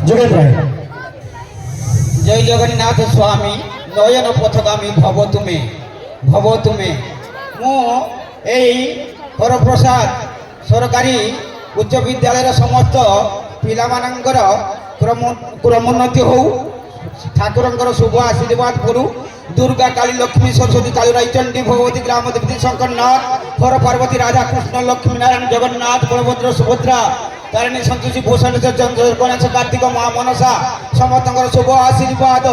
যোগেন রায়। জয় জগন্নাথ স্বামী নয়ন পথগামী ভব তুমে ମୁଁ এই হরপ্রসাদ সরকারি উচ্চ বিদ্যালয়ের সমস্ত পিলামানଙ୍କର ক্রমোন্নতি হଉ ଠାକୁରଙ୍କର শুভ আশীর্বাদ করু দুর্গা কালী লক্ষ্মী সরস্বতী কালী রাইচণ্ডী ভগবতী গ্রাম দেবী শঙ্করনাথ হর পার্বতী রাধা কৃষ্ণ লক্ষ্মী নারায়ণ জগন্নাথ বলভদ্র সুভদ্রা তারিণী সন্তোষী ভূষণ গণেশ কার্তিক মা মনসা সমস্তଙ୍କର শুভ আশীর্বাদ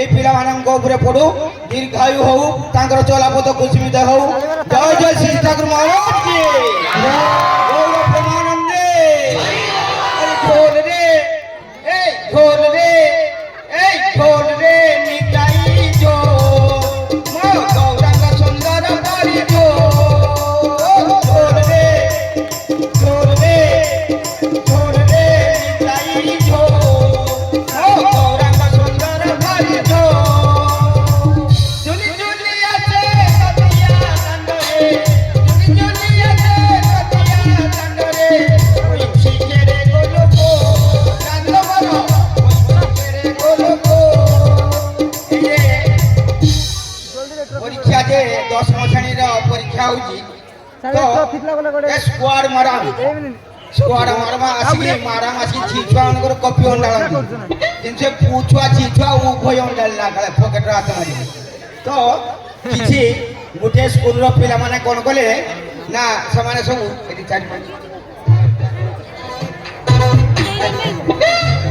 এই ପିଲାମାନଙ୍କ ଉପରେ ପଡୁ ଦୀର୍ଘାୟୁ ହଉ ତାଙ୍କର ଚଲାପଥ କୁସୁମିତ ହଉ ଜୟ ଜୟ ଶ୍ରୀ ଠାକୁର ମହାରାଜ କି ଗୌର ପ୍ରେମାନନ୍ଦେ ঢোল রে এই ঢোল রে এই ঢোল রে নিতাই জো মো গৌরাঙ্গ সুন্দর বাড়ি জো ঢোল রে ঢোল রে ঢোল রে নিতাই জো মো গৌরাঙ্গ সুন্দর বাড়ি জো জুলি জুলি আছে কতিয়া দণ্ডরে জুলি জুলি আছে কতিয়া দণ্ডরে ওই শিখেরে গোলকো কান্দ বড় ওই শিখেরে গোলকো পরীক্ষা যে 10ম শ্রেণীর পরীক্ষা হଉଛି স্কোয়াড মারামা আসি মারাম আসি ঝিছুଆଙ୍କର କପି ଅଣ୍ଡାଳନ୍ତି କିନ୍ତୁ ପୁଛୁଆ ଝିଛୁଆ ଉଭୟ ଅଣ୍ଡାଳିଲା କାଳେ ପକେଟରେ ହାତ ମାରି ତ କିଛି ଗୋଟିଏ ସ୍କୁଲର ପିଲାମାନେ କ'ଣ କଲେ ନା ସେମାନେ ସବୁ ଏଠି 4-5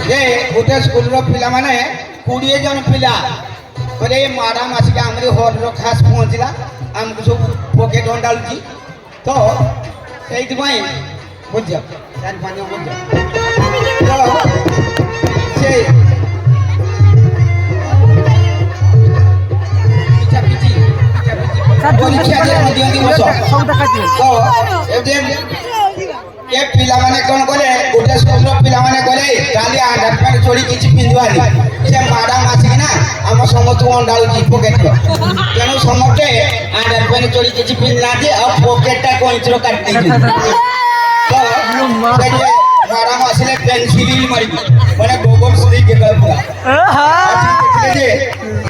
ଯେ ଗୋଟେ ସ୍କୁଲର ପିଲାମାନେ 20 ଜଣ ପିଲା କହିଲେ ଏ ମାଡାମ ଆସିକି ଆମରି ହଲର ଖାସ ପହଞ୍ଚିଲା ଆମକୁ ସବୁ ପକେଟ ଅଣ୍ଡାଳୁଛି ତ ସେଇଥିପାଇଁ ବୁଝ 4-5 ବୁଝ ତ ସେ ପରୀକ୍ଷା ଯେ ଦିଅନ୍ତି ବସ ତ ଏବେ ଏ ପିଲାମାନେ କ'ଣ କଲେ ଗୋଟେ ସ୍କୁଲର ପିଲାମାନେ କଲେ କାଲି ଆଣ୍ଡାର ପ୍ୟାଣ୍ଟ ଚୋରି କିଛି ପିନ୍ଧିବାନି ସେ ମାଡାମ ଆସିକି ନା ଆମ ସମସ୍ତଙ୍କୁ ଅଣ୍ଡାଳୁଛି ପକେଟର ତେଣୁ ସମସ୍ତେ ଆଣ୍ଡାର ପ୍ୟାଣ୍ଟ ଚୋରି କିଛି ପିନ୍ଧିନାହାନ୍ତି ଆଉ ପକେଟଟା କଇଁଚିର କାଟି ଦେଇଛନ୍ତି ତ ମାଡାମ ଆସିଲେ ପେନସିଲ ମାରିକି ମାନେ ଗୋବର ସୁରି ଗେଲା ପୁରା ଦେଖିଲେ ଯେ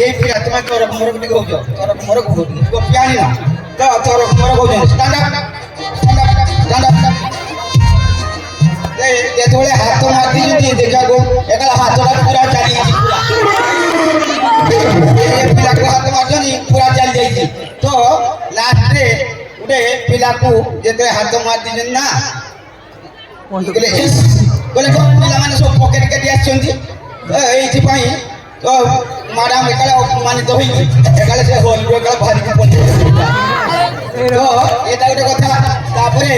ଏଇ ପିଲା ତୁମେ ତୋର ମୋର ବୋଲି କହୁଛ ତୋର ମୋର କହୁଛ କପି ଆଣିନା ତ ତୋର ମୋର କହୁଛନ୍ତି ଷ୍ଟାଣ୍ଡ ଅପ୍ ଯେତେବେଳେ ହାତ ମାରିଛନ୍ତି ଦେଖିବାକୁ ଏକାଲା ହାତଟା ପୁରା ଚାଲିଯାଇଛି ପିଲାକୁ ହାତ ମାରିଛନ୍ତି ପୁରା ଚାଲି ଯାଇଛି ତ ଲାଷ୍ଟରେ ଗୋଟେ ପିଲାକୁ ଯେତେବେଳେ ହାତ ମାରି ଦେଇଛନ୍ତି ନା କହିଲେ ପିଲାମାନେ ସବୁ ପକେଟ କାଟି ଆସିଛନ୍ତି ଏଇଥିପାଇଁ ତ ମ୍ୟାଡାମ ଏକାଳେ ଅପମାନିତ ହୋଇଛି ଏକାଳେ ସେ ହଲରୁ ଏକାଳେ ବାହାରିକି ପଳେଇଲେ ତ ଏଇଟା ଗୋଟେ କଥା ତାପରେ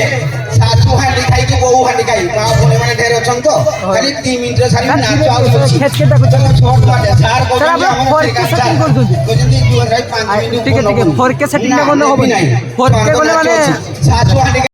ଶାଶୁ ହାଣ୍ଡି ଖାଇକି ବୋଉ ହାଣ୍ଡି ଖାଇ ମା ଭଉଣୀ ମାନେ ଢେର ଅଛନ୍ତି ତ ଖାଲି 2 ମିନିଟର ସାରି ନାଚ ଆଉ ଅଛି ସାର୍ କହୁଛନ୍ତି 5 ମିନିଟ ଶାଶୁ ହାଣ୍ଡି